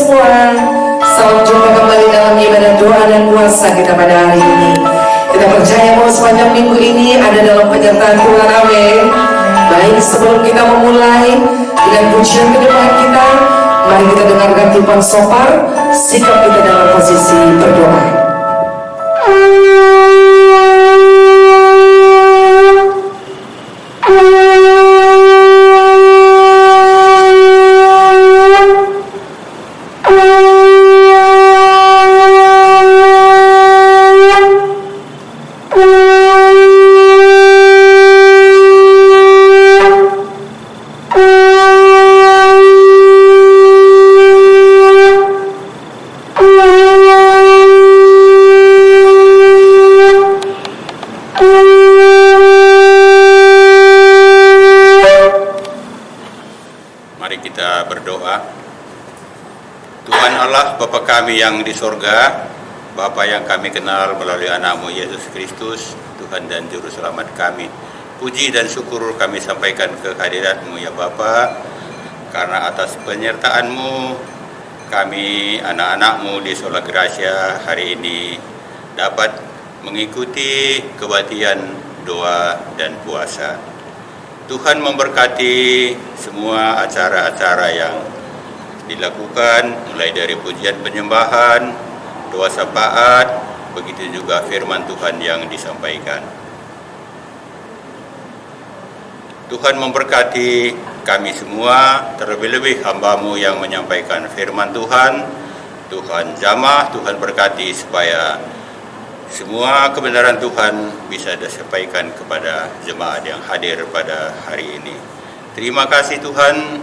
semua. Salam jumpa kembali dalam ibadah doa dan puasa kita pada hari ini. Kita percaya bahwa sepanjang minggu ini ada dalam penyertaan Tuhan. Amin. Baik, sebelum kita memulai dengan pujian kedepan kita, mari kita dengarkan tiupan sopar, sikap kita dalam posisi berdoa. Kami yang di sorga, Bapa yang kami kenal melalui anakmu Yesus Kristus, Tuhan dan Juru Selamat kami. Puji dan syukur kami sampaikan ke hadiratmu ya Bapa, karena atas penyertaanmu kami anak-anakmu di Sola Gracia hari ini dapat mengikuti kebaktian doa dan puasa. Tuhan memberkati semua acara-acara yang dilakukan, mulai dari pujian penyembahan, doa syafaat, begitu juga firman Tuhan yang disampaikan. Tuhan memberkati kami semua, terlebih-lebih hamba-Mu yang menyampaikan firman Tuhan. Tuhan jamah, Tuhan berkati supaya semua kebenaran Tuhan bisa disampaikan kepada jemaat yang hadir pada hari ini. Terima kasih Tuhan,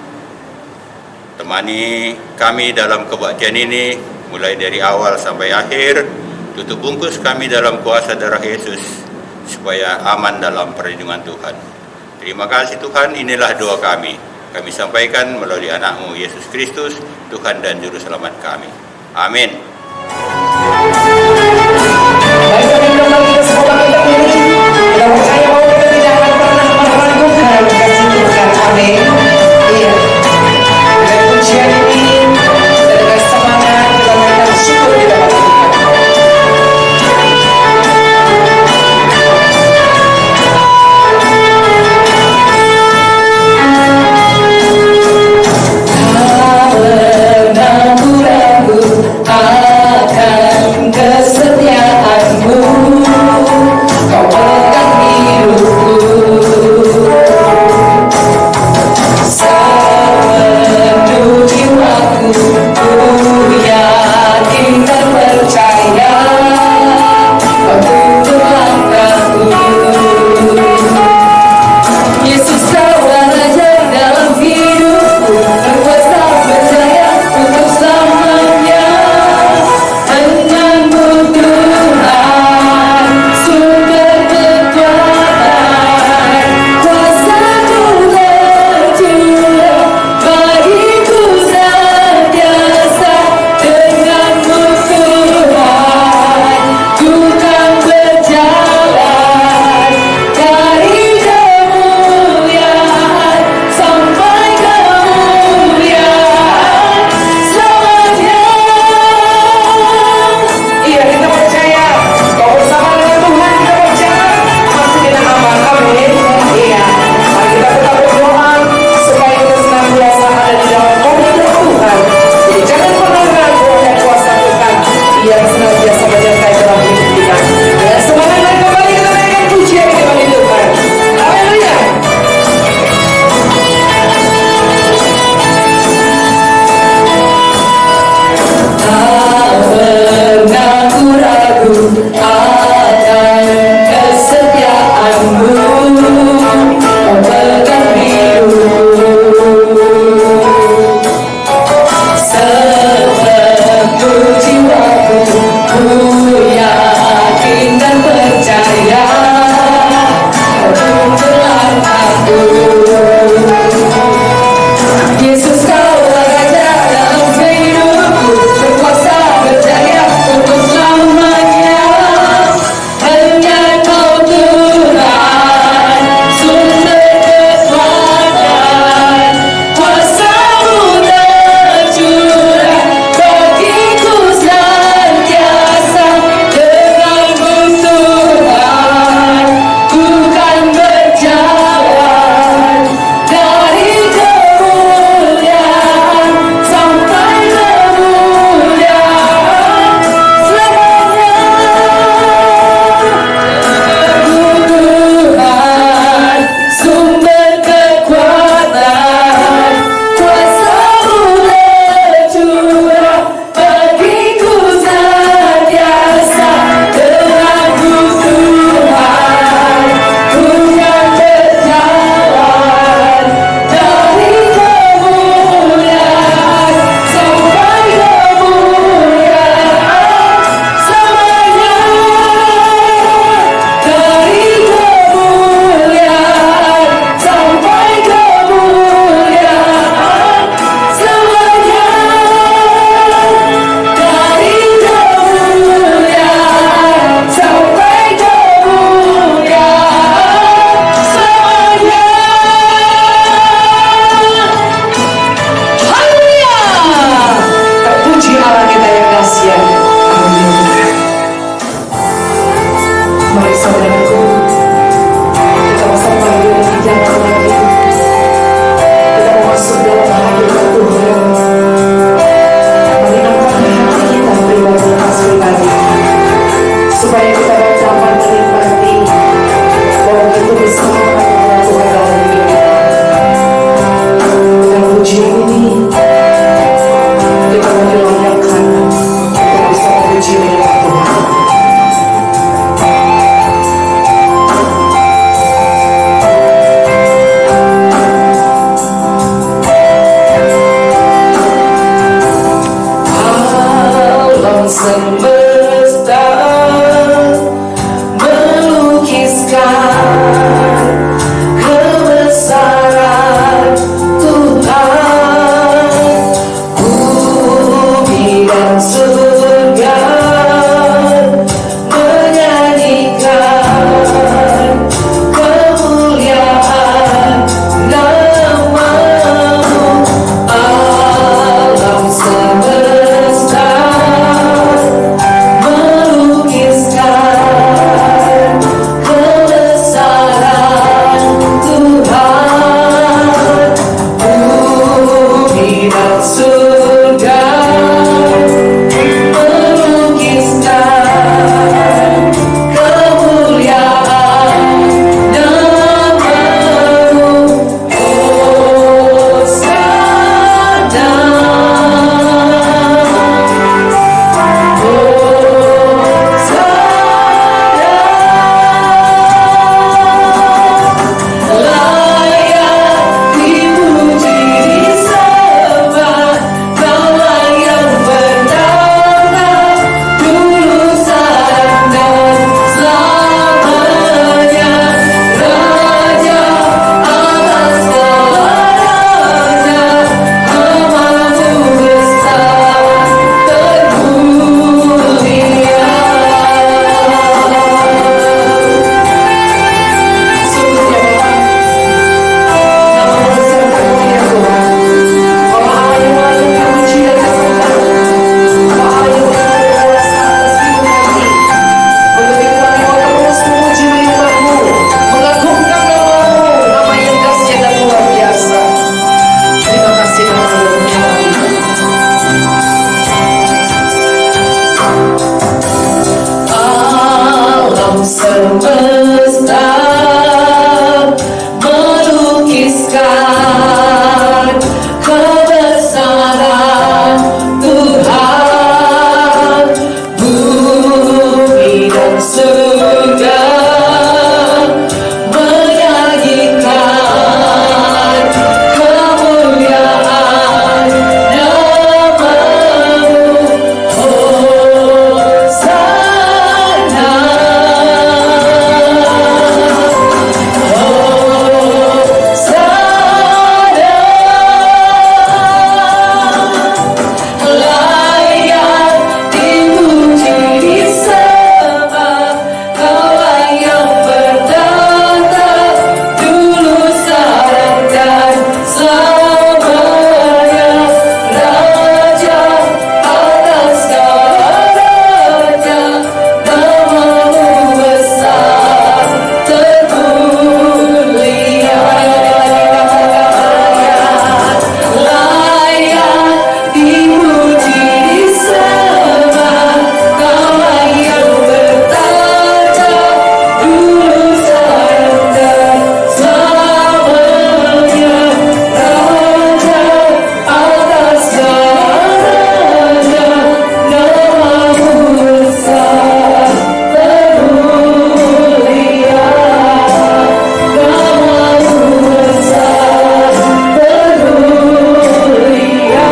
temani kami dalam kebaktian ini, mulai dari awal sampai akhir. Tutup bungkus kami dalam kuasa darah Yesus, supaya aman dalam perlindungan Tuhan. Terima kasih Tuhan, inilah doa kami. Kami sampaikan melalui anakmu Yesus Kristus, Tuhan dan Juru Selamat kami. Amin. Kita percaya bahwa kita tidak akan pernah meragukan kasih Tuhan. Amin. Iya. Dengan pujian ini, kita dengan semangat kita menaikkan syukur di dalam Tuhan. Tak pernah ragu menyaksikan kebesaran Tuhan. Bumi dan surga menyanyikan kemuliaan nama-Mu. Hosana, layak dipuji disembah, Kaulah yang bertata dulu sekarang dan selamanya, Raja atas segala raja, nama-Mu besar termulia. Layak dipuji disembah, Kaulah yang bertata dulu sekarang dan selamanya, Raja atas segala raja, nama-Mu besar termulia. Nama-Mu besar termulia.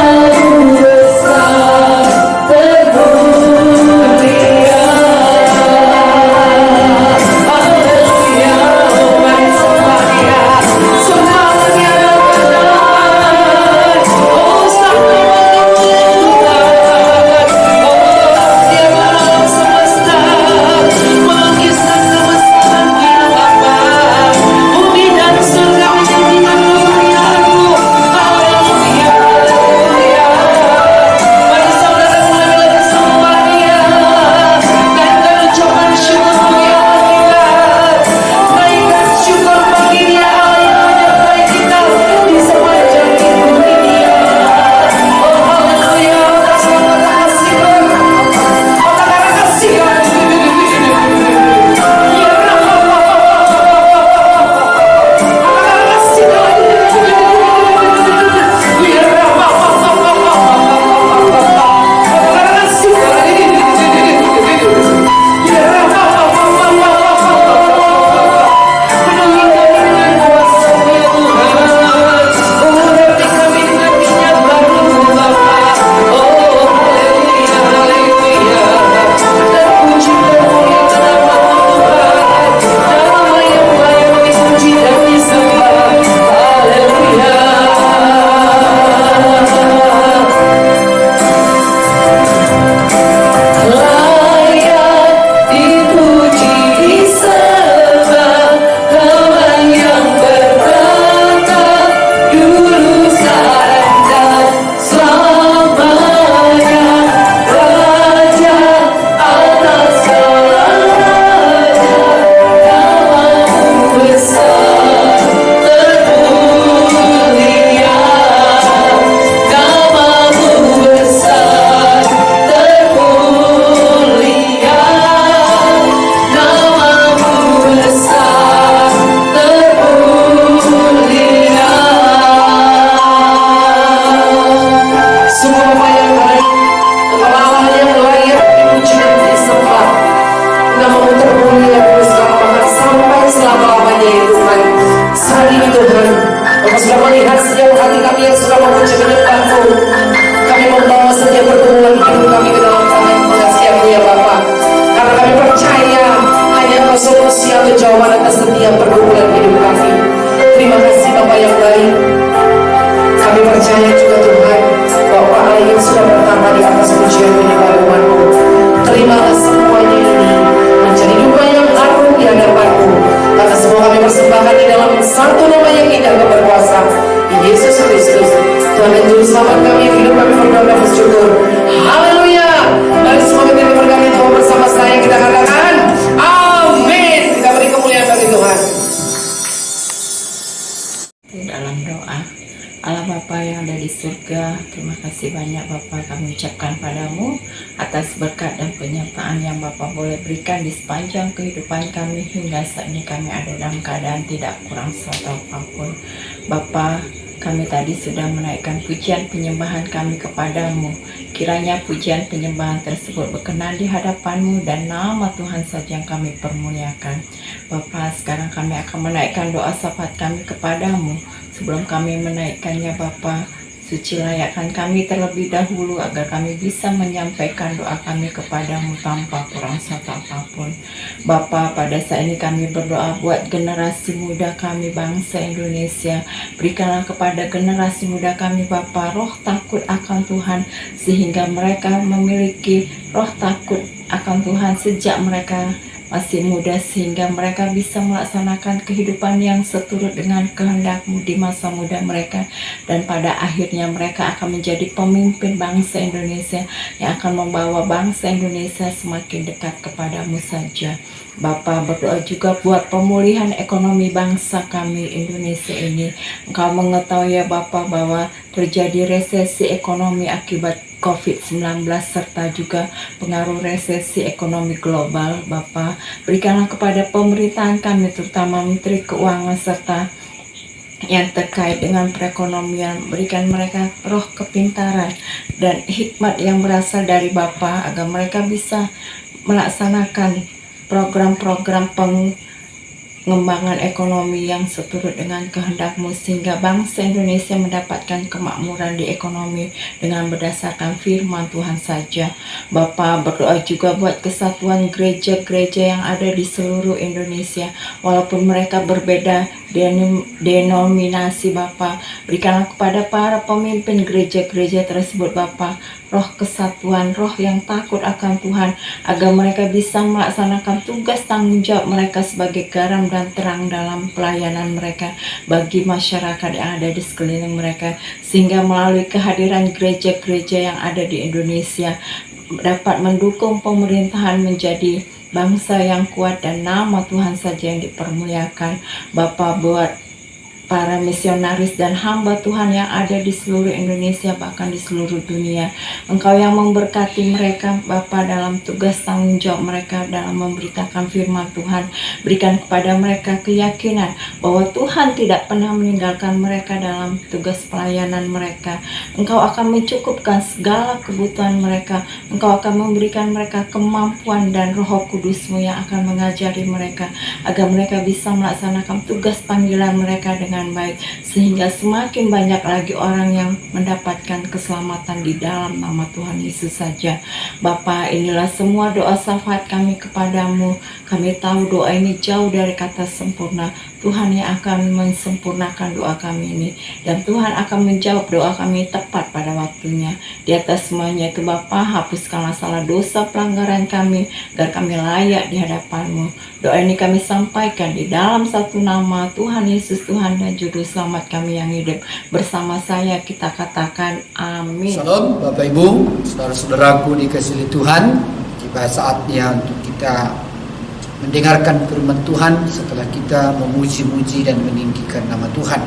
Nama-Mu besar termulia. Haleluya, mari sembah Dia. Senangnya benar, oh sang Tuhan. Oh, Dia malam semesta, mengisahkan kebesaran Dia Bapa. Bumi dan surga menyanyikan kemuliaan-Mu. Haleluya, haleluya. Mari saudara mulai lagi sembah Dia. Naikkan ucapan syukur yang hebat. Naikkan syukur bagi Dia Allah yang menyertai kita di sepanjang hidup ini. Oh haleluya, terima kasih Tuhan. Terima kasih Tuhan. Layak dipuji disembah, Kaulah yang bertata dulu sekarang dan selamanya, Raja atas segala raja, nama-Mu besar termulia. Nama-Mu besar termulia. Nama-Mu besar termulia. Semua Bapa yang baik, Engkau Allah yang layak dipuji dan disembah. Nama-Mu termulia terus bahkan sampai selama-lamanya ya Tuhan. Saat ini Tuhan, Engkau sudah melihat setiap hati kami yang sudah memuji menyembah-Mu. Kami membawa setiap pergumulan hidup kami ke dalam tangan pengasihan-Mu ya Bapa. Karena kami percaya hanya Engkau solusi atau jawaban atas setiap pergumulan hidup kami. Terima kasih Bapa yang baik. Kami percaya juga Tuhan bahwa Allah yang sudah bertambah di atas pujian penyembahan-Mu. Terimalah semuanya ini menjadi duka yang harum di hadapan-Mu. Karena semua kami persembahkan di dalam satu nama yang indah dan berkuasa, Yesus Kristus, Tuhan dan Juru Selamat kami yang hidup kami berdoa dan bersyukur. Haleluya. Mari semua kita berkata Tuhan bersama saya, kita katakan amin. Kita beri kemuliaan bagi Tuhan. Dalam doa, Allah Bapa Bapa yang ada di surga, terima kasih banyak Bapa kami ucapkan padamu atas berkat dan penyertaan yang Bapa boleh berikan di sepanjang kehidupan kami hingga saat ini kami ada dalam keadaan tidak kurang suatu apapun. Bapa, kami tadi sudah menaikkan pujian penyembahan kami kepadamu. Kiranya pujian penyembahan tersebut berkenan di hadapanmu dan nama Tuhan saja yang kami permuliakan. Bapa, sekarang kami akan menaikkan doa syafaat kami kepadamu. Sebelum kami menaikkannya Bapa, suci layakkan kami terlebih dahulu agar kami bisa menyampaikan doa kami kepadamu tanpa kurang satu apapun. Bapa, pada saat ini kami berdoa buat generasi muda kami bangsa Indonesia. Berikanlah kepada generasi muda kami Bapa roh takut akan Tuhan, sehingga mereka memiliki roh takut akan Tuhan sejak mereka masih muda, sehingga mereka bisa melaksanakan kehidupan yang seturut dengan kehendak-Mu di masa muda mereka, dan pada akhirnya mereka akan menjadi pemimpin bangsa Indonesia yang akan membawa bangsa Indonesia semakin dekat kepadamu saja. Bapa, berdoa juga buat pemulihan ekonomi bangsa kami Indonesia ini. Engkau mengetahui ya Bapa bahwa terjadi resesi ekonomi akibat COVID-19 serta juga pengaruh resesi ekonomi global. Bapa, berikanlah kepada pemerintahan kami terutama Menteri Keuangan serta yang terkait dengan perekonomian, berikan mereka roh kepintaran dan hikmat yang berasal dari Bapa agar mereka bisa melaksanakan program-program pengembangan ekonomi yang seturut dengan kehendak-Mu, sehingga bangsa Indonesia mendapatkan kemakmuran di ekonomi dengan berdasarkan firman Tuhan saja. Bapa, berdoa juga buat kesatuan gereja-gereja yang ada di seluruh Indonesia, walaupun mereka berbeda denominasi. Bapa, berikanlah kepada para pemimpin gereja-gereja tersebut Bapa roh kesatuan, roh yang takut akan Tuhan, agar mereka bisa melaksanakan tugas tanggung jawab mereka sebagai garam dan terang dalam pelayanan mereka bagi masyarakat yang ada di sekeliling mereka, sehingga melalui kehadiran gereja-gereja yang ada di Indonesia dapat mendukung pemerintahan menjadi bangsa yang kuat dan nama Tuhan saja yang dipermuliakan. Bapa, buat para misionaris dan hamba Tuhan yang ada di seluruh Indonesia, bahkan di seluruh dunia, Engkau yang memberkati mereka Bapa dalam tugas tanggung jawab mereka dalam memberitakan firman Tuhan. Berikan kepada mereka keyakinan bahwa Tuhan tidak pernah meninggalkan mereka dalam tugas pelayanan mereka. Engkau akan mencukupkan segala kebutuhan mereka. Engkau akan memberikan mereka kemampuan dan Roh Kudus-Mu yang akan mengajari mereka agar mereka bisa melaksanakan tugas panggilan mereka dengan baik, sehingga semakin banyak lagi orang yang mendapatkan keselamatan di dalam nama Tuhan Yesus saja. Bapa, inilah semua doa syafaat kami kepadamu. Kami tahu doa ini jauh dari kata sempurna. Tuhan yang akan mensempurnakan doa kami ini, dan Tuhan akan menjawab doa kami tepat pada waktunya. Di atas semuanya itu Bapa, hapuskanlah salah dosa pelanggaran kami agar kami layak di hadapan-Mu. Doa ini kami sampaikan di dalam satu nama Tuhan Yesus, Tuhan dan Juru Selamat kami yang hidup. Bersama saya kita katakan amin. Salam Bapak Ibu, saudara-saudaraku dikasihi Tuhan. Tiba saatnya untuk kita mendengarkan firman Tuhan setelah kita memuji-muji dan meninggikan nama Tuhan.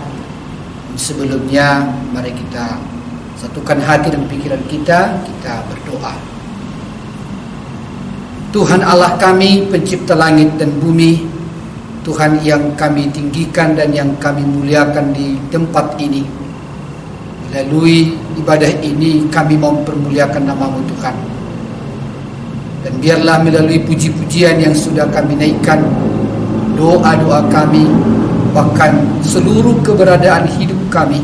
Sebelumnya mari kita satukan hati dan pikiran kita berdoa. Tuhan Allah kami, pencipta langit dan bumi, Tuhan yang kami tinggikan dan yang kami muliakan di tempat ini. Melalui ibadah ini kami mau mempermuliakan nama-Mu Tuhan. Dan biarlah melalui puji-pujian yang sudah kami naikkan, doa-doa kami, bahkan seluruh keberadaan hidup kami,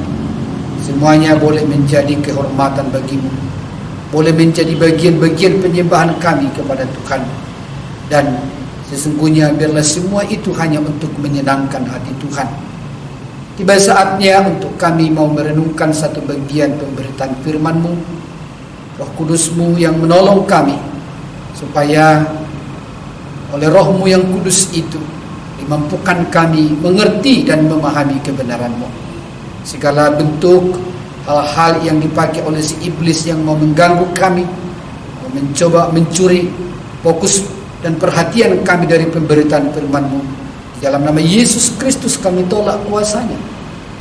semuanya boleh menjadi kehormatan bagi-Mu, boleh menjadi bagian-bagian penyembahan kami kepada Tuhan. Dan sesungguhnya biarlah semua itu hanya untuk menyenangkan hati Tuhan. Tiba saatnya untuk kami mau merenungkan satu bagian pemberitaan firman-Mu. Roh Kudus-Mu yang menolong kami, supaya oleh Roh-Mu yang kudus itu dimampukan kami mengerti dan memahami kebenaran-Mu. Segala bentuk hal-hal yang dipakai oleh si iblis yang mau mengganggu kami, mau mencoba mencuri fokus dan perhatian kami dari pemberitaan firman-Mu, di dalam nama Yesus Kristus kami tolak kuasanya.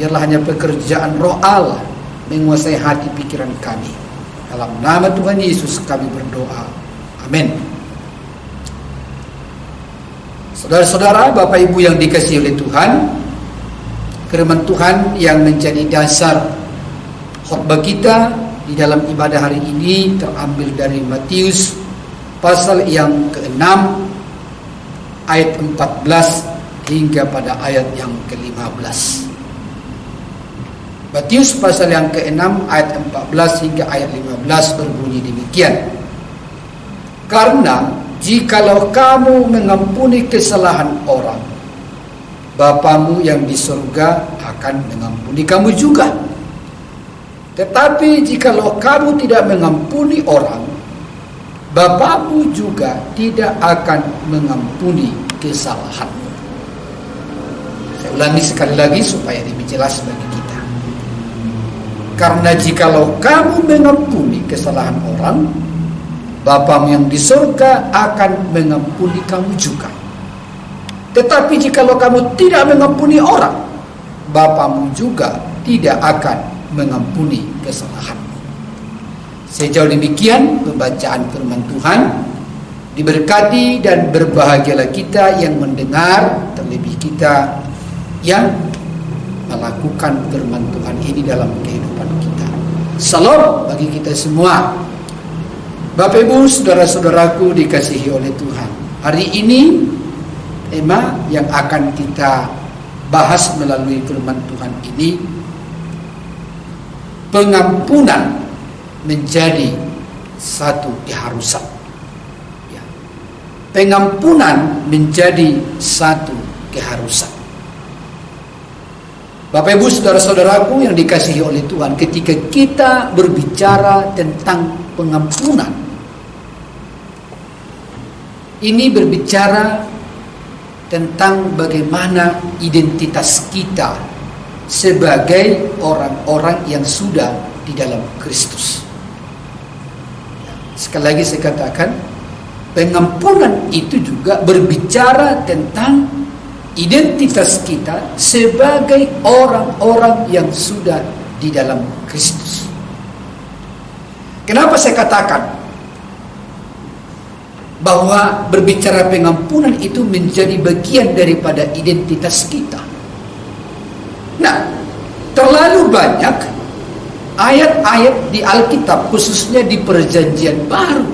Biarlah hanya pekerjaan Roh Allah menguasai hati pikiran kami. Dalam nama Tuhan Yesus kami berdoa. Amin. Saudara-saudara, Bapak Ibu yang dikasihi oleh Tuhan, firman Tuhan yang menjadi dasar khotbah kita di dalam ibadah hari ini terambil dari Matius pasal yang ke-6 ayat 14 hingga pada ayat yang ke-15. Matius pasal yang ke-6 ayat 14 hingga ayat 15 berbunyi demikian. Karena jikalau kamu mengampuni kesalahan orang, Bapamu yang di surga akan mengampuni kamu juga. Tetapi jikalau kamu tidak mengampuni orang, Bapamu juga tidak akan mengampuni kesalahanmu. Saya ulangi sekali lagi supaya lebih jelas bagi kita. Karena jikalau kamu mengampuni kesalahan orang, Bapamu yang di surga akan mengampuni kamu juga. Tetapi jikalau kamu tidak mengampuni orang, Bapamu juga tidak akan mengampuni kesalahanmu. Sejauh demikian pembacaan firman Tuhan. Diberkati dan berbahagialah kita yang mendengar, terlebih kita yang melakukan firman Tuhan ini dalam kehidupan kita. Salam bagi kita semua. Bapak Ibu, saudara-saudaraku dikasihi oleh Tuhan. Hari ini tema yang akan kita bahas melalui firman Tuhan ini, pengampunan menjadi satu keharusan. Ya. Pengampunan menjadi satu keharusan. Bapak Ibu, saudara-saudaraku yang dikasihi oleh Tuhan, ketika kita berbicara tentang pengampunan, ini berbicara tentang bagaimana identitas kita sebagai orang-orang yang sudah di dalam Kristus. Sekali lagi saya katakan, pengampunan itu juga berbicara tentang identitas kita sebagai orang-orang yang sudah di dalam Kristus. Kenapa saya katakan bahwa berbicara pengampunan itu menjadi bagian daripada identitas kita? Nah, terlalu banyak ayat-ayat di Alkitab, khususnya di Perjanjian Baru,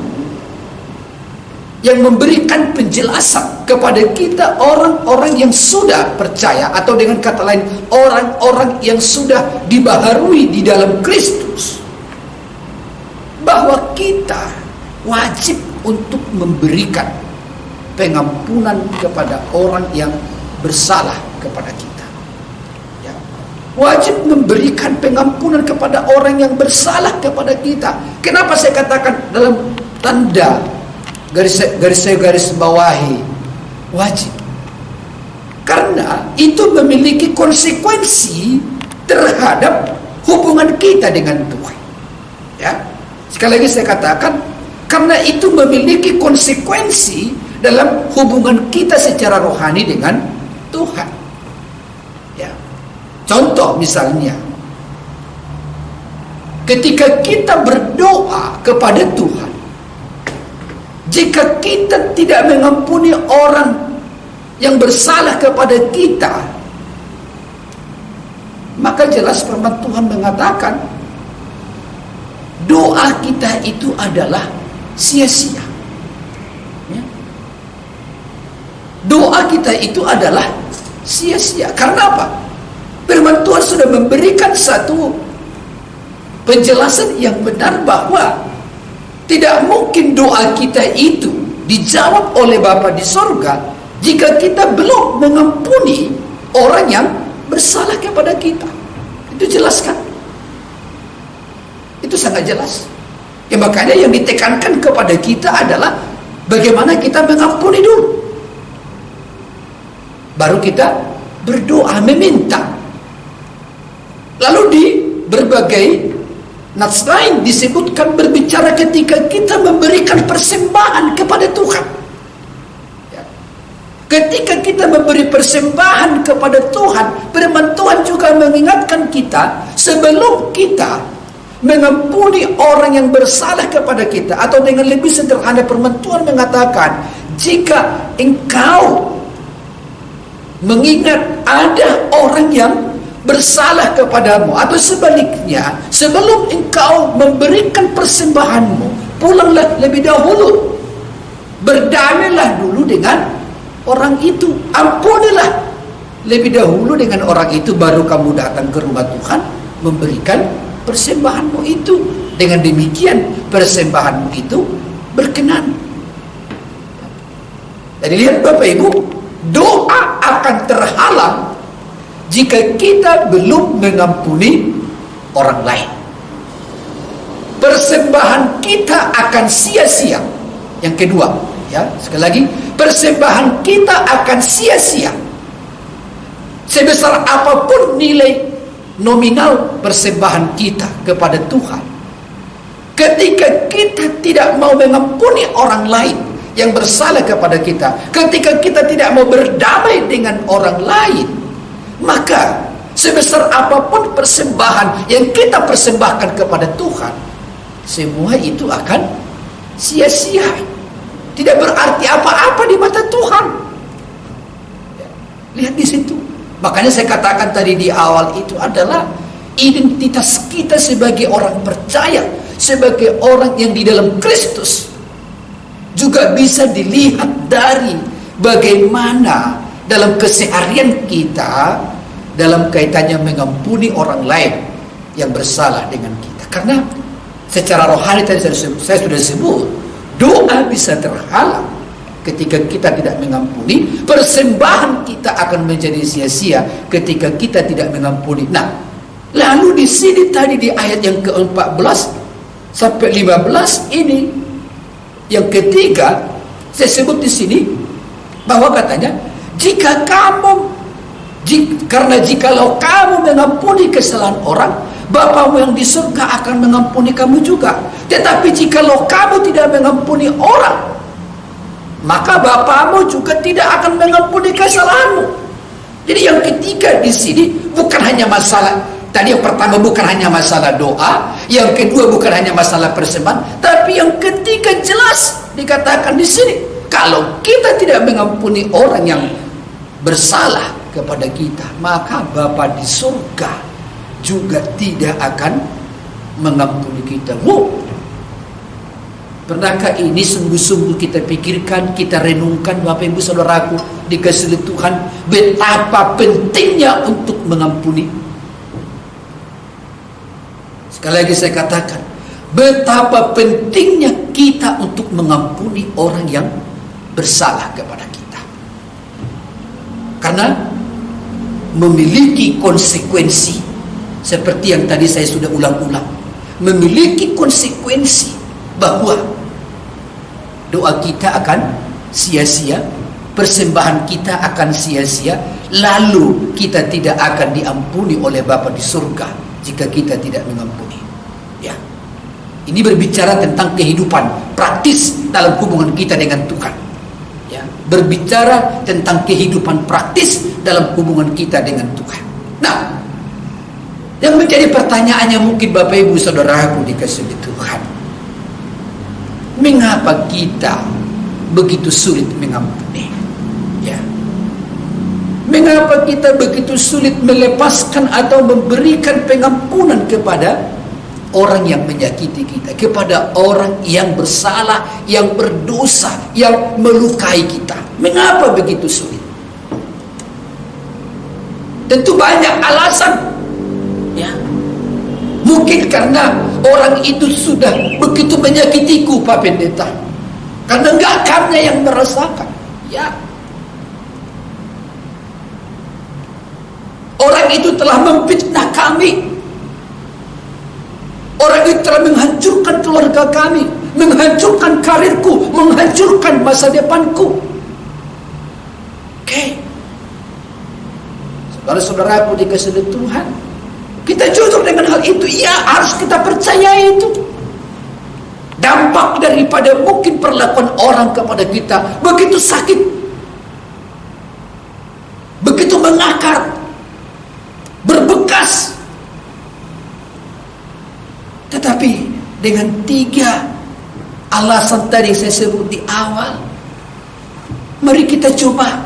yang memberikan penjelasan kepada kita orang-orang yang sudah percaya, atau dengan kata lain orang-orang yang sudah dibaharui di dalam Kristus, bahwa kita wajib untuk memberikan pengampunan kepada orang yang bersalah kepada kita. Ya. Wajib memberikan pengampunan kepada orang yang bersalah kepada kita. Kenapa saya katakan dalam tanda garis bawahi wajib? Karena itu memiliki konsekuensi terhadap hubungan kita dengan Tuhan. Ya. Sekali lagi saya katakan, karena itu memiliki konsekuensi dalam hubungan kita secara rohani dengan Tuhan. Ya. Contoh misalnya, ketika kita berdoa kepada Tuhan, jika kita tidak mengampuni orang yang bersalah kepada kita, maka jelas firman Tuhan mengatakan doa kita itu adalah sia-sia. Ya. Doa kita itu adalah sia-sia. Karena apa? Firman Tuhan sudah memberikan satu penjelasan yang benar bahwa tidak mungkin doa kita itu dijawab oleh Bapa di sorga jika kita belum mengampuni orang yang bersalah kepada kita. Itu jelas kan? Itu sangat jelas. Ya, makanya yang ditekankan kepada kita adalah bagaimana kita mengampuni dulu, baru kita berdoa meminta. Lalu di berbagai nats lain disebutkan berbicara ketika kita memberikan persembahan kepada Tuhan. Ya. Ketika kita memberi persembahan kepada Tuhan, firman Tuhan juga mengingatkan kita, sebelum kita mengampuni orang yang bersalah kepada kita, atau dengan lebih sederhana firman Tuhan mengatakan, jika engkau mengingat ada orang yang bersalah kepadamu, atau sebaliknya, sebelum engkau memberikan persembahanmu, pulanglah lebih dahulu, berdamailah dulu dengan orang itu, ampunilah lebih dahulu dengan orang itu, baru kamu datang ke rumah Tuhan memberikan persembahanmu itu. Dengan demikian persembahanmu itu berkenan. Jadi lihat Bapak Ibu, doa akan terhalang jika kita belum mengampuni orang lain. Persembahan kita akan sia-sia. Yang kedua, ya, sekali lagi, persembahan kita akan sia-sia. Sebesar apapun nilai nominal persembahan kita kepada Tuhan, ketika kita tidak mau mengampuni orang lain yang bersalah kepada kita, ketika kita tidak mau berdamai dengan orang lain, maka sebesar apapun persembahan yang kita persembahkan kepada Tuhan, semua itu akan sia-sia, tidak berarti apa-apa di mata Tuhan. Lihat di situ. Makanya saya katakan tadi di awal, itu adalah identitas kita sebagai orang percaya, sebagai orang yang di dalam Kristus, juga bisa dilihat dari bagaimana dalam keseharian kita dalam kaitannya mengampuni orang lain yang bersalah dengan kita. Karena secara rohani tadi saya sudah sebut, doa bisa terhalang ketika kita tidak mengampuni. Persembahan kita akan menjadi sia-sia ketika kita tidak mengampuni. Nah, lalu di sini tadi di ayat yang ke-14 sampai 15 ini, yang ketiga saya sebut di sini bahwa katanya, karena jikalau kamu mengampuni kesalahan orang, Bapamu yang di surga akan mengampuni kamu juga. Tetapi jikalau kamu tidak mengampuni orang, maka Bapamu juga tidak akan mengampuni kesalahanmu. Jadi yang ketiga di sini bukan hanya masalah, tadi yang pertama bukan hanya masalah doa, yang kedua bukan hanya masalah persembahan, tapi yang ketiga jelas dikatakan di sini, kalau kita tidak mengampuni orang yang bersalah kepada kita, maka Bapa di surga juga tidak akan mengampuni kita. Pernahkah ini sungguh-sungguh kita pikirkan, kita renungkan, Bapak Ibu Saudaraku dikasihi Tuhan, betapa pentingnya untuk mengampuni? Sekali lagi saya katakan, betapa pentingnya kita untuk mengampuni orang yang bersalah kepada kita. Karena memiliki konsekuensi, seperti yang tadi saya sudah ulang-ulang, memiliki konsekuensi bahwa doa kita akan sia-sia, persembahan kita akan sia-sia, lalu kita tidak akan diampuni oleh Bapa di surga jika kita tidak mengampuni. Ya, ini berbicara tentang kehidupan praktis dalam hubungan kita dengan Tuhan. Ya, berbicara tentang kehidupan praktis dalam hubungan kita dengan Tuhan. Nah, yang menjadi pertanyaannya mungkin Bapak Ibu Saudaraku dikasihi Tuhan, mengapa kita begitu sulit mengampuni? Ya, mengapa kita begitu sulit melepaskan atau memberikan pengampunan kepada orang yang menyakiti kita, kepada orang yang bersalah, yang berdosa, yang melukai kita? Mengapa begitu sulit? Tentu banyak alasan. Ya, mungkin karena orang itu sudah begitu menyakitiku, Pak Pendeta, karena enggak kami yang merasakan. Ya, orang itu telah memfitnah kami, orang itu telah menghancurkan keluarga kami, menghancurkan karirku, menghancurkan masa depanku. Oke, saudara-saudaraku dikasihi Tuhan, kita jujur dengan hal itu. Ya, harus kita percaya itu. Dampak daripada mungkin perlakuan orang kepada kita begitu sakit, mengakar, berbekas. Tetapi dengan 3 alasan tadi yang saya sebut di awal, mari kita coba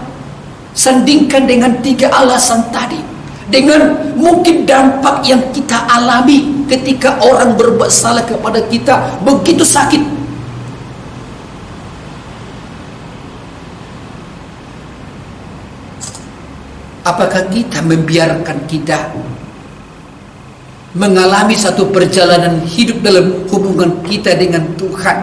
sandingkan dengan 3 alasan tadi, dengan mungkin dampak yang kita alami ketika orang berbuat salah kepada kita begitu sakit. Apakah kita membiarkan kita mengalami satu perjalanan hidup dalam hubungan kita dengan Tuhan,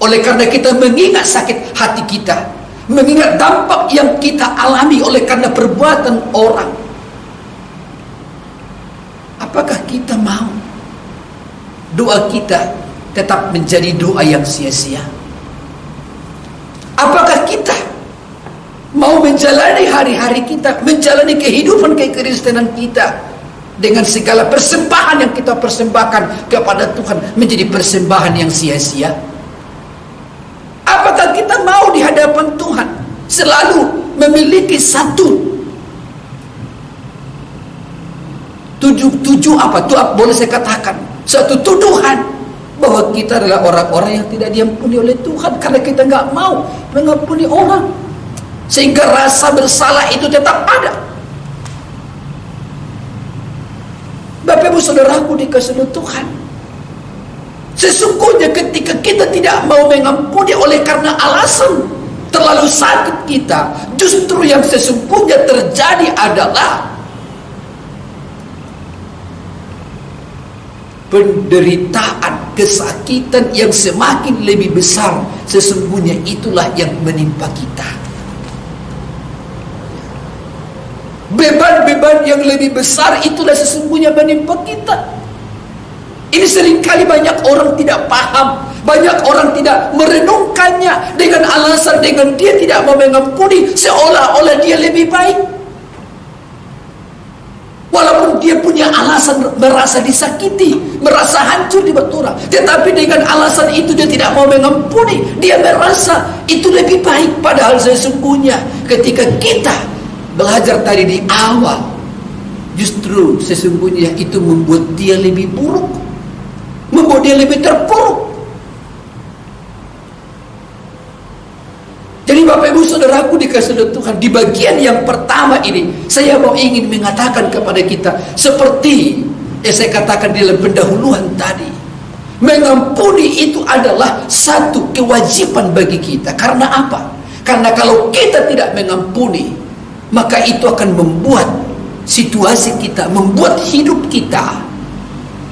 oleh karena kita mengingat sakit hati kita, mengingat dampak yang kita alami oleh karena perbuatan orang? Apakah kita mau doa kita tetap menjadi doa yang sia-sia? Apakah kita mau menjalani hari-hari kita, menjalani kehidupan kekristenan kita dengan segala persembahan yang kita persembahkan kepada Tuhan menjadi persembahan yang sia-sia? Apakah kita mau di hadapan Tuhan selalu memiliki satu boleh saya katakan satu tuduhan bahwa kita adalah orang-orang yang tidak diampuni oleh Tuhan karena kita nggak mau mengampuni orang, sehingga rasa bersalah itu tetap ada. Bapak Ibu Saudaraku dikasihi Tuhan, sesungguhnya ketika kita tidak mau mengampuni oleh karena alasan terlalu sakit kita, justru yang sesungguhnya terjadi adalah penderitaan, kesakitan yang semakin lebih besar. Sesungguhnya itulah yang menimpa kita. Beban-beban yang lebih besar itulah sesungguhnya menimpa kita. Ini seringkali banyak orang tidak paham, banyak orang tidak merenungkannya, dengan alasan dengan dia tidak mau mengampuni seolah-olah dia lebih baik. Walaupun dia punya alasan merasa disakiti, merasa hancur di mata orang, tetapi dengan alasan itu dia tidak mau mengampuni, dia merasa itu lebih baik. Padahal sesungguhnya ketika kita belajar tadi di awal, justru sesungguhnya itu membuat dia lebih buruk, membuat dia lebih terpuruk. Jadi Bapak Ibu Saudaraku dikasihi Tuhan, di bagian yang pertama ini saya ingin mengatakan kepada kita seperti yang saya katakan di dalam pendahuluan tadi, mengampuni itu adalah satu kewajiban bagi kita. Karena apa? Karena kalau kita tidak mengampuni, maka itu akan membuat situasi kita, membuat hidup kita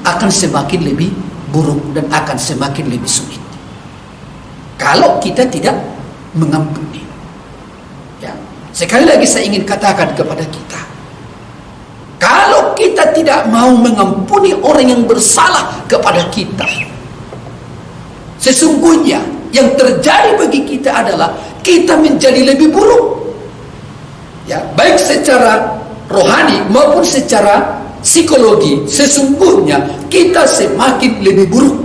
akan semakin lebih buruk dan akan semakin lebih sulit kalau kita tidak mengampuni. Ya, sekali lagi saya ingin katakan kepada kita, kalau kita tidak mau mengampuni orang yang bersalah kepada kita, sesungguhnya yang terjadi bagi kita adalah kita menjadi lebih buruk. Ya, baik secara rohani maupun secara psikologi, sesungguhnya kita semakin lebih buruk.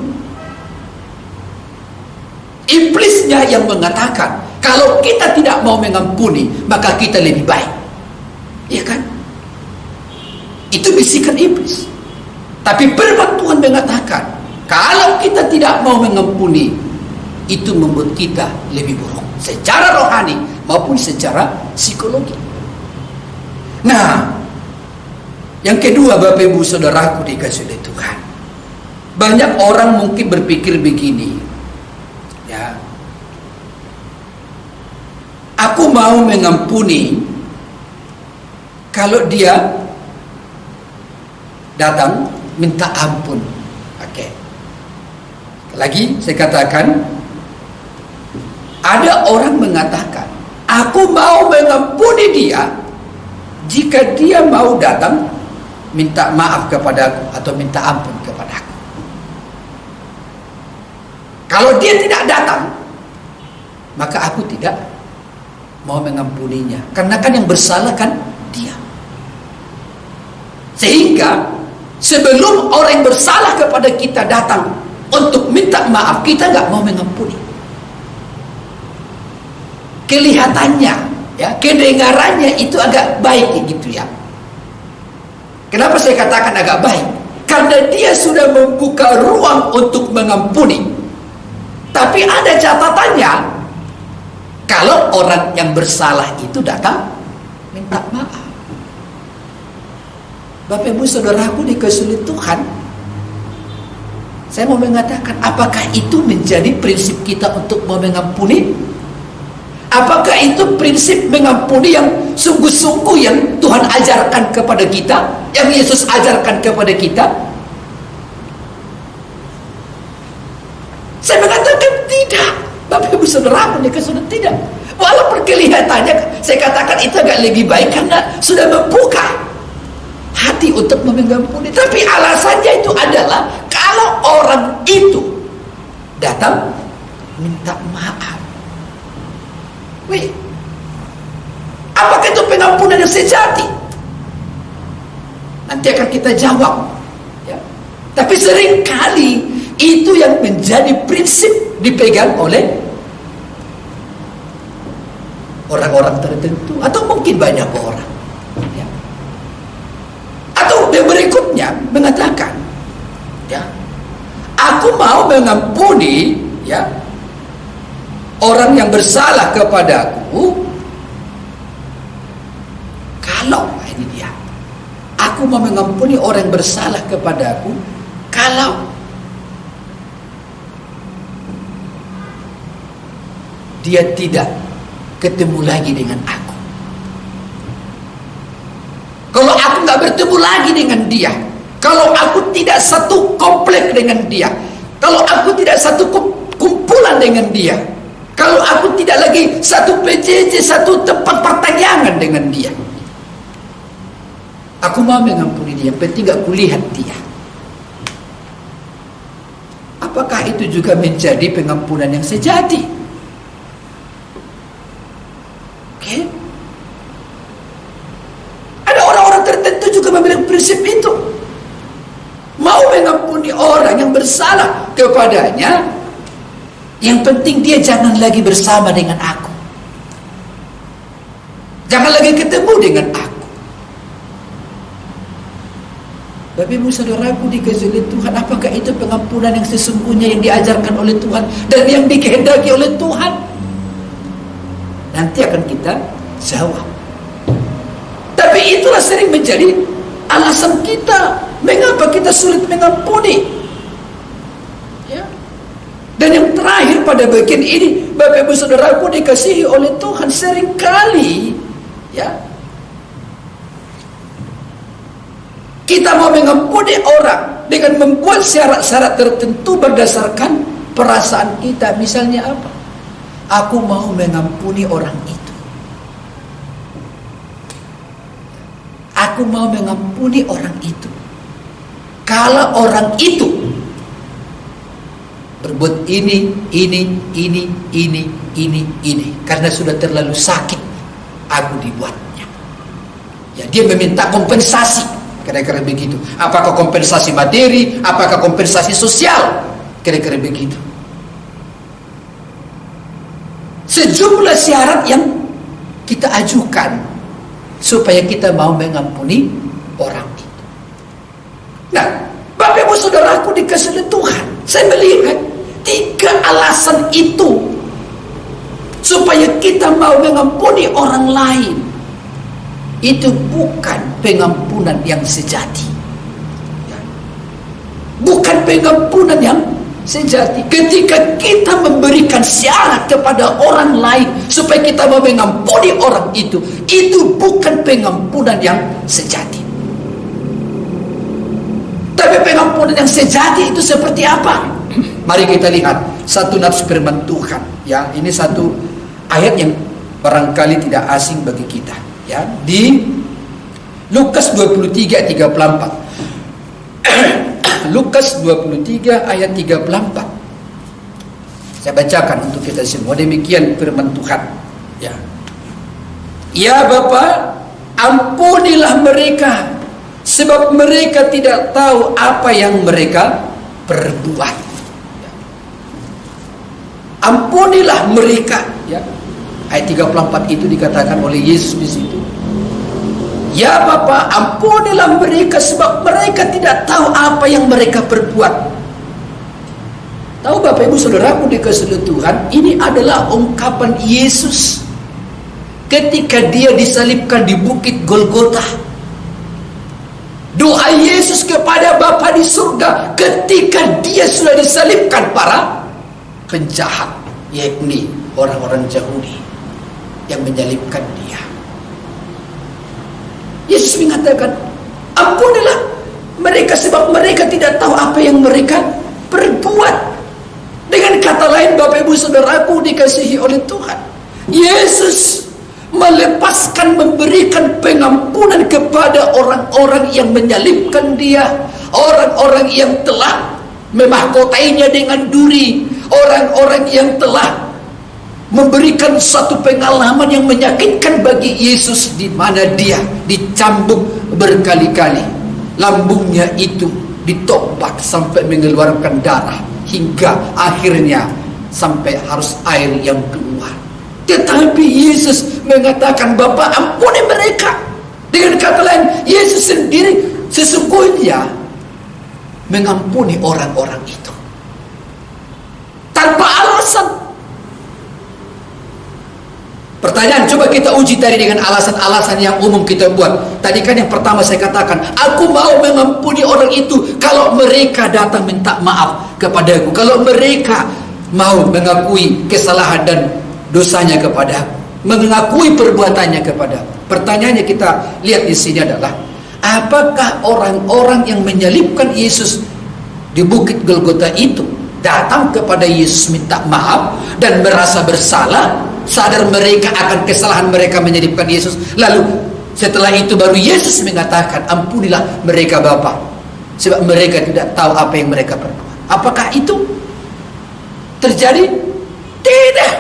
Iblisnya yang mengatakan kalau kita tidak mau mengampuni maka kita lebih baik, ya kan? Itu bisikan iblis. Tapi firman Tuhan mengatakan kalau kita tidak mau mengampuni, itu membuat kita lebih buruk secara rohani maupun secara psikologi. Nah, yang kedua Bapak Ibu Saudaraku dikasihi Tuhan, banyak orang mungkin berpikir begini, ya, aku mau mengampuni kalau dia datang minta ampun. Oke. Lagi saya katakan, ada orang mengatakan aku mau mengampuni dia jika dia mau datang minta maaf kepadaku atau minta ampun kepadaku. Kalau dia tidak datang, maka aku tidak mau mengampuninya, karena kan yang bersalah kan dia. Sehingga sebelum orang yang bersalah kepada kita datang untuk minta maaf, kita nggak mau mengampuni. Kelihatannya ya, kedengarannya itu agak baik gitu ya. Kenapa saya katakan agak baik? Karena dia sudah membuka ruang untuk mengampuni. Tapi ada catatannya, kalau orang yang bersalah itu datang minta maaf. Bapak Ibu Saudaraku dikasihi Tuhan, saya mau mengatakan, apakah itu menjadi prinsip kita untuk mau mengampuni? Apakah itu prinsip mengampuni yang sungguh-sungguh yang Tuhan ajarkan kepada kita, yang Yesus ajarkan kepada kita? Saya mengatakan tidak. Bapak Ibu Saudara, tidak. Walaupun kelihatannya, saya katakan itu agak lebih baik karena sudah membuka hati untuk mengampuni. Tapi alasannya itu adalah kalau orang itu datang minta maaf. Wih, apakah itu pengampunan yang sejati? Nanti akan kita jawab ya. Tapi seringkali itu yang menjadi prinsip dipegang oleh orang-orang tertentu, atau mungkin banyak orang ya. Atau yang berikutnya mengatakan ya, aku mau mengampuni ya orang yang bersalah kepadaku kalau, ini dia, aku mau mengampuni orang yang bersalah kepadaku kalau dia tidak ketemu lagi dengan aku. Kalau aku nggak bertemu lagi dengan dia, kalau aku tidak satu komplek dengan dia, kalau aku tidak satu kumpulan dengan dia, kalau aku tidak lagi satu PJJ, satu tempat pertanyaan dengan dia, aku mau mengampuni dia. Penting gak kulihat dia. Apakah itu juga menjadi pengampunan yang sejati? Oke? Ada orang-orang tertentu juga memiliki prinsip itu. Mau mengampuni orang yang bersalah kepadanya, yang penting dia jangan lagi bersama dengan aku, jangan lagi ketemu dengan aku. Bapak Ibu Saudaraku dikasihi Tuhan, apakah itu pengampunan yang sesungguhnya yang diajarkan oleh Tuhan dan yang dikehendaki oleh Tuhan? Nanti akan kita jawab. Tapi itulah sering menjadi alasan kita mengapa kita sulit mengampuni. Dan yang terakhir pada bagian ini, Bapak Ibu Saudaraku dikasihi oleh Tuhan, seringkali ya kita mau mengampuni orang dengan membuat syarat-syarat tertentu berdasarkan perasaan kita. Misalnya apa? Aku mau mengampuni orang itu. Aku mau mengampuni orang itu kalau orang itu berbuat ini, karena sudah terlalu sakit aku dibuatnya. Ya, dia meminta kompensasi, kira-kira begitu. Apakah kompensasi materi, apakah kompensasi sosial, kira-kira begitu. Sejumlah syarat yang kita ajukan supaya kita mau mengampuni orang itu. Nah, Bapak Ibu Saudaraku dikasihi Tuhan, saya melihat 3 alasan itu supaya kita mau mengampuni orang lain. Itu bukan pengampunan yang sejati, bukan pengampunan yang sejati. Ketika kita memberikan syarat kepada orang lain supaya kita mau mengampuni orang itu bukan pengampunan yang sejati. Tapi pengampunan yang sejati itu seperti apa? Mari kita lihat satu nafs firman Tuhan. Ya, ini satu ayat yang barangkali tidak asing bagi kita. Ya, di Lukas 23 ayat 34. Lukas 23 ayat 34. Saya bacakan untuk kita semua. Demikian firman Tuhan. Ya. Ya Bapa, ampunilah mereka, sebab mereka tidak tahu apa yang mereka perbuat. Ampunilah mereka, ya. Ayat 34 itu dikatakan oleh Yesus di situ. Ya Bapa, ampunilah mereka sebab mereka tidak tahu apa yang mereka perbuat. Tahu Bapak Ibu Saudaraku dikasihi Tuhan, ini adalah ungkapan Yesus ketika dia disalibkan di bukit Golgota. Doa Yesus kepada Bapa di surga ketika dia sudah disalibkan para penjahat, yakni orang-orang Yahudi yang menyalibkan dia. Yesus mengatakan, ampunilah mereka sebab mereka tidak tahu apa yang mereka perbuat. Dengan kata lain Bapak Ibu Saudaraku dikasihi oleh Tuhan, Yesus melepaskan, memberikan pengampunan kepada orang-orang yang menyalibkan dia, orang-orang yang telah memahkotainya dengan duri, orang-orang yang telah memberikan satu pengalaman yang menyakitkan bagi Yesus, di mana dia dicambuk berkali-kali, lambungnya itu ditopak sampai mengeluarkan darah, hingga akhirnya sampai harus air yang keluar. Tetapi Yesus mengatakan, Bapa ampuni mereka. Dengan kata lain, Yesus sendiri sesungguhnya mengampuni orang-orang itu tanpa alasan. Pertanyaan, coba kita uji tadi dengan alasan-alasan yang umum kita buat. Tadi kan yang pertama saya katakan, aku mau mengampuni orang itu kalau mereka datang minta maaf kepadaku, kalau mereka mau mengakui kesalahan dan dosanya kepada, mengakui perbuatannya kepada. Pertanyaannya kita lihat di sini adalah, apakah orang-orang yang menyalibkan Yesus di bukit Golgota itu datang kepada Yesus minta maaf dan merasa bersalah, sadar mereka akan kesalahan mereka menyalibkan Yesus, lalu setelah itu baru Yesus mengatakan, ampunilah mereka Bapa sebab mereka tidak tahu apa yang mereka perbuat? Apakah itu terjadi? Tidak.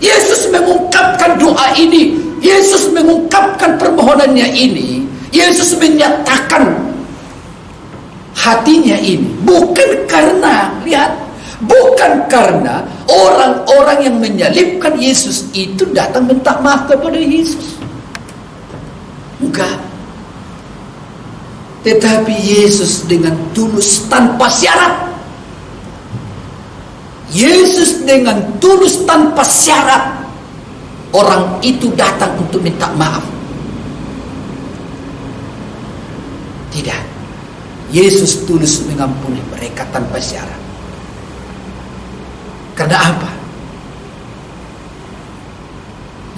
Yesus mengungkapkan doa ini, Yesus mengungkapkan permohonannya ini, Yesus menyatakan hatinya ini bukan karena, lihat, bukan karena orang-orang yang menyalibkan Yesus itu datang minta maaf kepada Yesus. Enggak. Tetapi Yesus dengan tulus tanpa syarat, Yesus dengan tulus tanpa syarat, orang itu datang untuk minta maaf. Tidak, Yesus tulus mengampuni mereka tanpa syarat. Karena apa?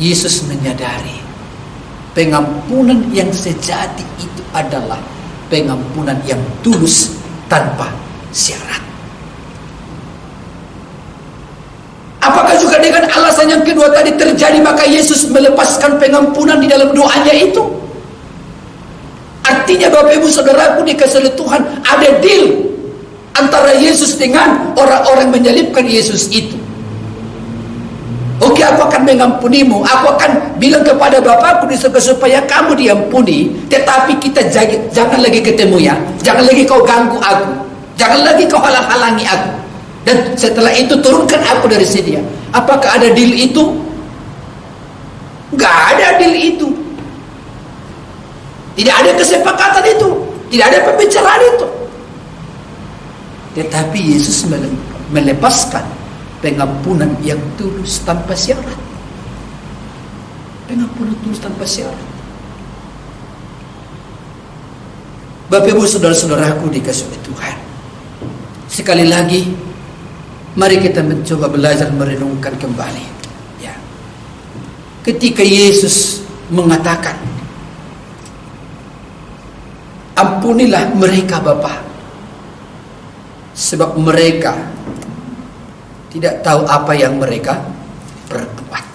Yesus menyadari pengampunan yang sejati itu adalah pengampunan yang tulus tanpa syarat. Apakah juga dengan alasan yang kedua tadi terjadi maka Yesus melepaskan pengampunan di dalam doanya itu? Artinya Bapak Ibu Saudaraku dikasihi Tuhan, ada deal antara Yesus dengan orang-orang menyalibkan Yesus itu. Oke, aku akan mengampunimu, aku akan bilang kepada Bapakku di surga supaya kamu diampuni, tetapi kita jangan lagi ketemu ya, jangan lagi kau ganggu aku, jangan lagi kau halang-halangi aku, dan setelah itu turunkan aku dari sini ya. Apakah ada deal itu? Nggak ada deal itu. Tidak ada kesepakatan itu, tidak ada pembicaraan itu. Tetapi Yesus melepaskan pengampunan yang tulus tanpa syarat. Pengampunan tulus tanpa syarat. Bapak Ibu saudara-saudaraku dikasihi Tuhan, sekali lagi mari kita mencoba belajar merenungkan kembali ya. Ketika Yesus mengatakan, ampunilah mereka Bapa sebab mereka tidak tahu apa yang mereka perbuat.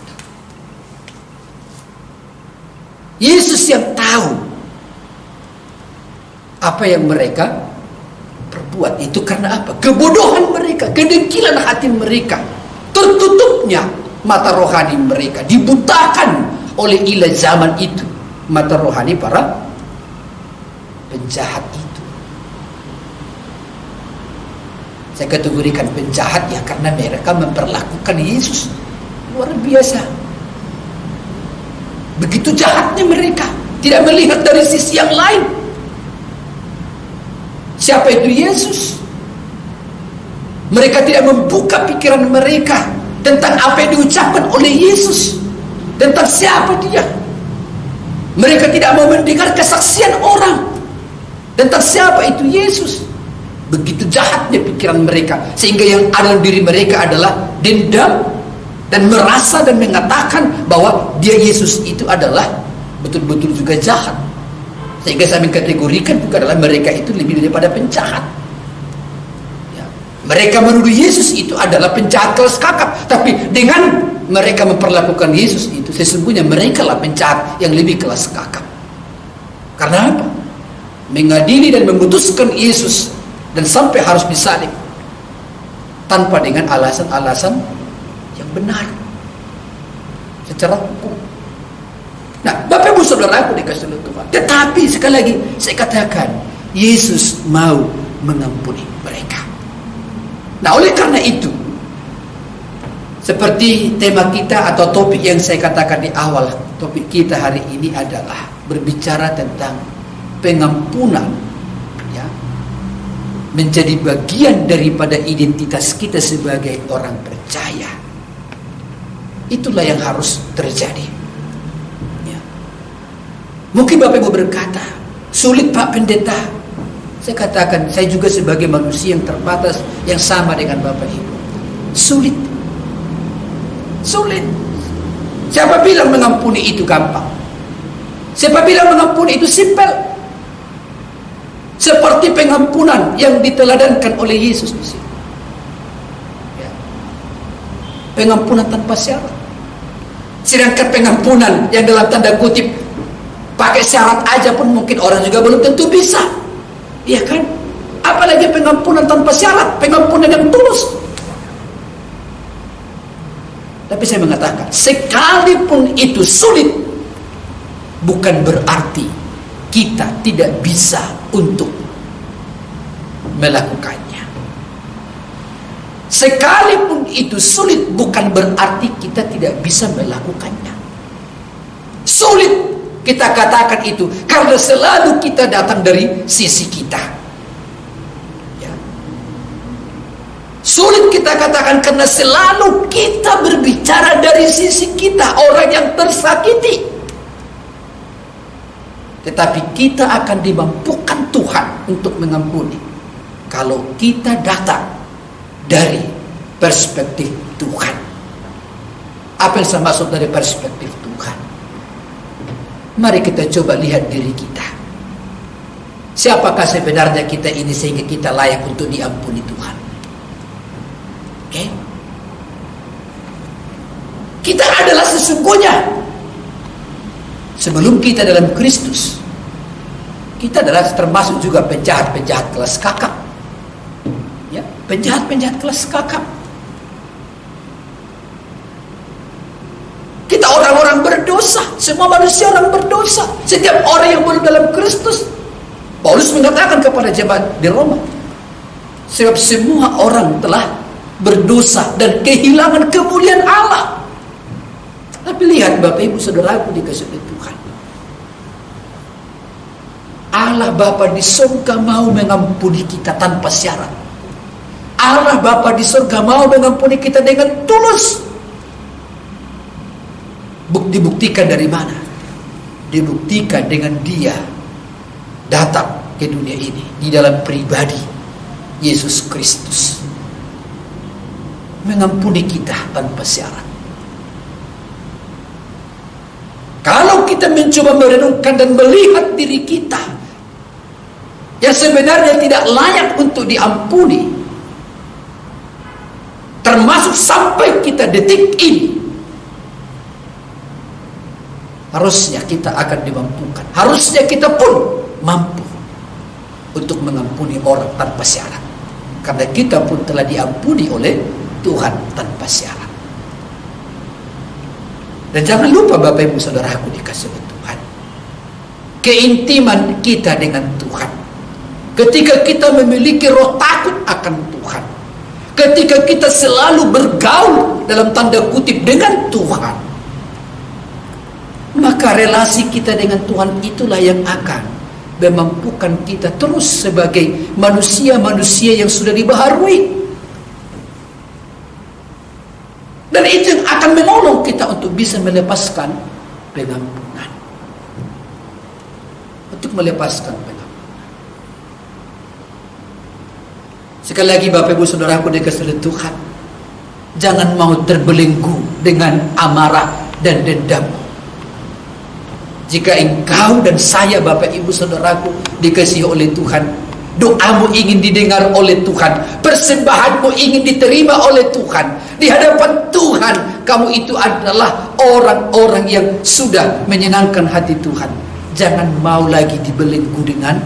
Yesus yang tahu apa yang mereka perbuat itu karena apa? Kebodohan mereka, kedengkilan hati mereka, tertutupnya mata rohani mereka, dibutakan oleh ilah zaman itu, mata rohani para penjahat itu. Saya kategorikan penjahat ya karena mereka memperlakukan Yesus luar biasa. Begitu jahatnya mereka, tidak melihat dari sisi yang lain. Siapa itu Yesus? Mereka tidak membuka pikiran mereka tentang apa yang diucapkan oleh Yesus, tentang siapa dia. Mereka tidak mau mendengar kesaksian orang tentang siapa itu Yesus. Begitu jahatnya pikiran mereka, sehingga yang ada dalam diri mereka adalah dendam dan merasa dan mengatakan bahwa dia Yesus itu adalah betul-betul juga jahat. Sehingga saya mengkategorikan bukan adalah mereka itu lebih daripada penjahat. Ya. Mereka menuduh Yesus itu adalah penjahat kelas kakap, tapi dengan mereka memperlakukan Yesus itu sesungguhnya mereka lah penjahat yang lebih kelas kakap. Karena apa? Mengadili dan memutuskan Yesus dan sampai harus disalib tanpa dengan alasan-alasan yang benar secara hukum. Nah, Bapak Ibu Saudaraku dikasih oleh Tuhan. Tetapi sekali lagi saya katakan, Yesus mau mengampuni mereka. Nah, oleh karena itu, seperti tema kita atau topik yang saya katakan di awal, topik kita hari ini adalah berbicara tentang pengampunan, ya, menjadi bagian daripada identitas kita sebagai orang percaya. Itulah yang harus terjadi. Ya. Mungkin Bapak Ibu berkata, sulit Pak Pendeta. Saya katakan, saya juga sebagai manusia yang terbatas, yang sama dengan Bapak Ibu. Sulit. Sulit. Siapa bilang mengampuni itu gampang? Siapa bilang mengampuni itu simpel? Seperti pengampunan yang diteladankan oleh Yesus di sini. Ya. Pengampunan tanpa syarat. Sedangkan pengampunan yang dalam tanda kutip pakai syarat aja pun mungkin orang juga belum tentu bisa. Iya kan? Apalagi pengampunan tanpa syarat, pengampunan yang tulus. Tapi saya mengatakan, sekalipun itu sulit, bukan berarti kita tidak bisa untuk melakukannya. Sekalipun itu sulit, bukan berarti kita tidak bisa melakukannya. Sulit kita katakan itu karena selalu kita datang dari sisi kita. Ya. Sulit kita katakan karena selalu kita berbicara dari sisi kita, orang yang tersakiti. Tetapi kita akan dimampukan Tuhan untuk mengampuni kalau kita datang dari perspektif Tuhan. Apa yang saya maksud dari perspektif Tuhan? Mari kita coba lihat diri kita. Siapakah sebenarnya kita ini sehingga kita layak untuk diampuni Tuhan? Oke? Kita adalah sesungguhnya, sebelum kita dalam Kristus, kita adalah termasuk juga penjahat-penjahat kelas kakap. Ya, penjahat-penjahat kelas kakap. Kita orang-orang berdosa, semua manusia orang berdosa. Setiap orang yang belum dalam Kristus, Paulus mengatakan kepada jemaat di Roma, sebab semua orang telah berdosa dan kehilangan kemuliaan Allah. Tapi lihat Bapak Ibu Saudaraku dikasih oleh Tuhan, Allah Bapa di surga mau mengampuni kita tanpa syarat. Allah Bapa di surga mau mengampuni kita dengan tulus. Dibuktikan dari mana? Dibuktikan dengan Dia datang ke dunia ini di dalam pribadi Yesus Kristus, mengampuni kita tanpa syarat. Kalau kita mencoba merenungkan dan melihat diri kita yang sebenarnya tidak layak untuk diampuni, termasuk sampai kita detik ini, harusnya kita akan dimampukan. Harusnya kita pun mampu untuk mengampuni orang tanpa syarat. Karena kita pun telah diampuni oleh Tuhan tanpa syarat. Dan jangan lupa Bapak Ibu Saudaraku dikasih oleh Tuhan, keintiman kita dengan Tuhan. Ketika kita memiliki roh takut akan Tuhan, ketika kita selalu bergaul dalam tanda kutip dengan Tuhan, maka relasi kita dengan Tuhan itulah yang akan memampukan kita terus sebagai manusia-manusia yang sudah dibaharui. Dan itu yang akan menolong kita untuk bisa melepaskan pengampunan. Untuk melepaskan pengampunan. Sekali lagi Bapak Ibu Saudaraku dikasihi oleh Tuhan, jangan mau terbelenggu dengan amarah dan dendam. Jika engkau dan saya Bapak Ibu Saudaraku dikasihi oleh Tuhan, doamu ingin didengar oleh Tuhan, persembahanmu ingin diterima oleh Tuhan, di hadapan Tuhan kamu itu adalah orang-orang yang sudah menyenangkan hati Tuhan. Jangan mau lagi dibelenggu dengan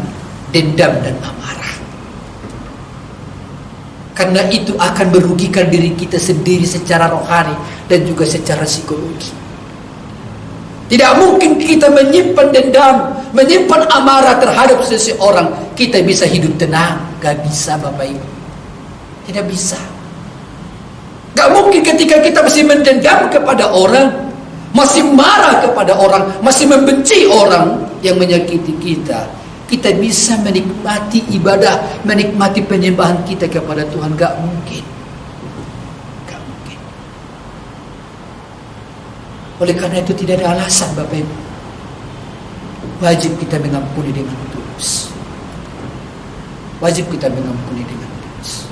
dendam dan amarah, karena itu akan merugikan diri kita sendiri secara rohani dan juga secara psikologi. Tidak mungkin kita menyimpan dendam, menyimpan amarah terhadap seseorang, kita bisa hidup tenang. Gak bisa Bapak Ibu, tidak bisa. Gak mungkin ketika kita masih mendendam kepada orang, masih marah kepada orang, masih membenci orang yang menyakiti kita, kita bisa menikmati ibadah, menikmati penyembahan kita kepada Tuhan. Gak mungkin. Gak mungkin. Oleh karena itu tidak ada alasan Bapak Ibu, wajib kita mengampuni dengan tulus. Wajib kita mengampuni dengan tulus,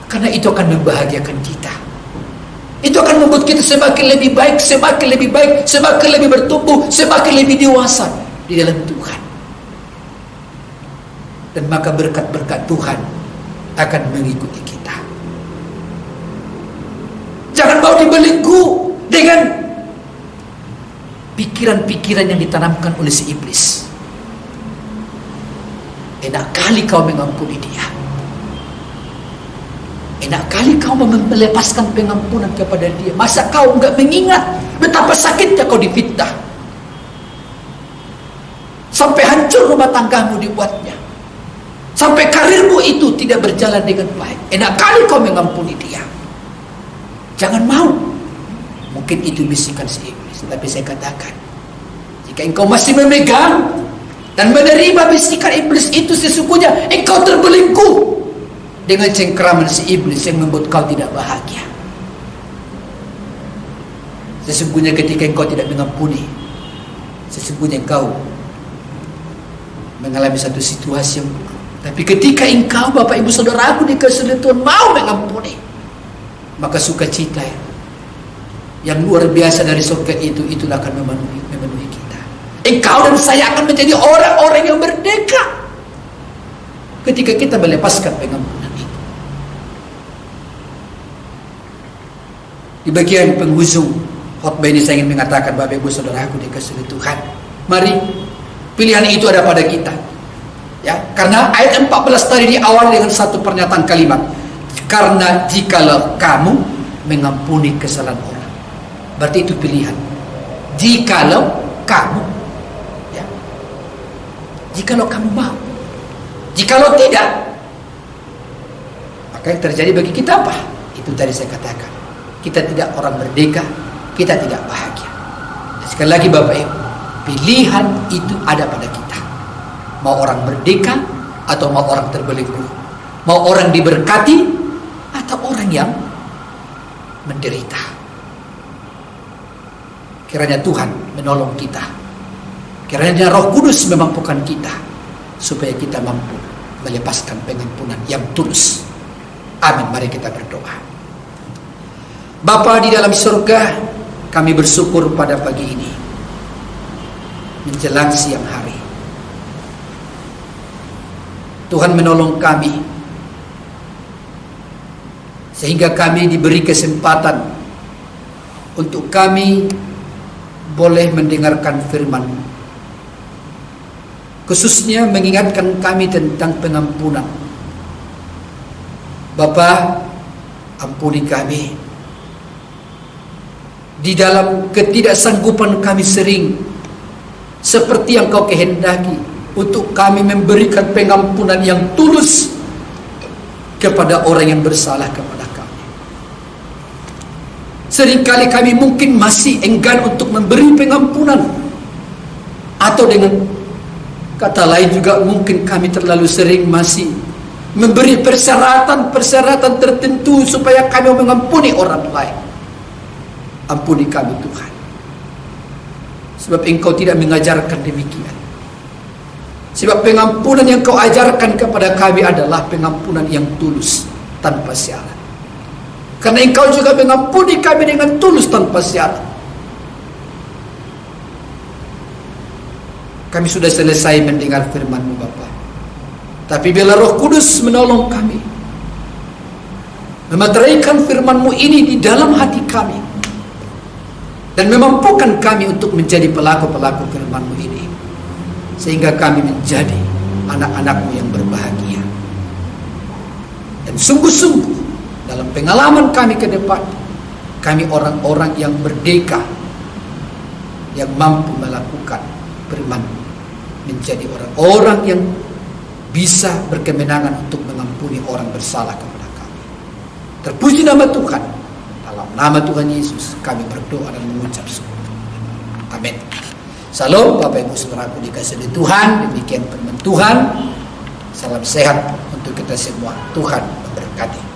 karena itu akan membahagiakan kita. Itu akan membuat kita semakin lebih baik, semakin lebih baik, semakin lebih bertumbuh, semakin lebih dewasa di dalam Tuhan. Dan maka berkat-berkat Tuhan akan mengikuti kita. Jangan mau dibelenggu dengan pikiran-pikiran yang ditanamkan oleh si iblis. Enak kali kau mengampuni dia, enak kali kau melepaskan pengampunan kepada dia. Masa kau enggak mengingat betapa sakitnya kau difitnah, sampai hancur rumah tanggamu dibuatnya, sampai karirmu itu tidak berjalan dengan baik. Enak kali kau mengampuni dia. Jangan mau. Mungkin itu bisikan si iblis, tapi saya katakan, jika engkau masih memegang dan menerima bisikan iblis itu, sesungguhnya engkau terbelenggu dengan cengkeraman si iblis yang membuat kau tidak bahagia. Sesungguhnya ketika engkau tidak mengampuni, sesungguhnya engkau mengalami satu situasi yang buruk. Tapi ketika engkau Bapak Ibu Saudaraku dikasihi oleh Tuhan mau mengampuni, maka sukacita yang luar biasa dari surga itulah akan memenuhi kita. Engkau dan saya akan menjadi orang-orang yang merdeka ketika kita melepaskan pengampunan itu. Di bagian penghujung khotbah ini saya ingin mengatakan, Bapak Ibu Saudaraku dikasihi oleh Tuhan, mari pilihan itu ada pada kita. Ya, karena ayat 14 tadi diawali dengan satu pernyataan kalimat, karena jikalau kamu mengampuni kesalahan orang. Berarti itu pilihan. Jikalau kamu, ya, jikalau kamu mau. Jikalau tidak, maka yang terjadi bagi kita apa? Itu tadi saya katakan, kita tidak orang merdeka, kita tidak bahagia. Dan sekali lagi Bapak Ibu, pilihan itu ada pada kita. Mau orang merdeka atau mau orang terbelenggu, mau orang diberkati atau orang yang menderita. Kiranya Tuhan menolong kita, kiranya Roh Kudus memampukan kita supaya kita mampu melepaskan pengampunan yang tulus. Amin. Mari kita berdoa. Bapa di dalam surga, kami bersyukur pada pagi ini menjelang siang hari, Tuhan menolong kami sehingga kami diberi kesempatan untuk kami boleh mendengarkan firman, khususnya mengingatkan kami tentang pengampunan. Bapa, ampuni kami di dalam ketidaksanggupan kami sering, seperti yang Kau kehendaki, untuk kami memberikan pengampunan yang tulus kepada orang yang bersalah kepada kami. Seringkali kami mungkin masih enggan untuk memberi pengampunan, atau dengan kata lain juga mungkin kami terlalu sering masih memberi persyaratan-persyaratan tertentu supaya kami mengampuni orang lain. Ampuni kami Tuhan, sebab Engkau tidak mengajarkan demikian. Sebab pengampunan yang Kau ajarkan kepada kami adalah pengampunan yang tulus tanpa syarat. Karena Engkau juga mengampuni kami dengan tulus tanpa syarat. Kami sudah selesai mendengar firman-Mu Bapa. Tapi bila Roh Kudus menolong kami, memeteraikan firman-Mu ini di dalam hati kami, dan memampukan kami untuk menjadi pelaku-pelaku firman-Mu ini, sehingga kami menjadi anak-anak-Mu yang berbahagia. Dan sungguh-sungguh dalam pengalaman kami ke depan, kami orang-orang yang merdeka, yang mampu melakukan firman-Mu, menjadi orang-orang yang bisa berkemenangan untuk mengampuni orang bersalah kepada kami. Terpuji nama Tuhan. Dalam nama Tuhan Yesus kami berdoa dan mengucap syukur. Amin. Salam Bapak Ibu Saudaraku dikasihi Tuhan. Demikian firman Tuhan. Salam sehat untuk kita semua. Tuhan memberkati.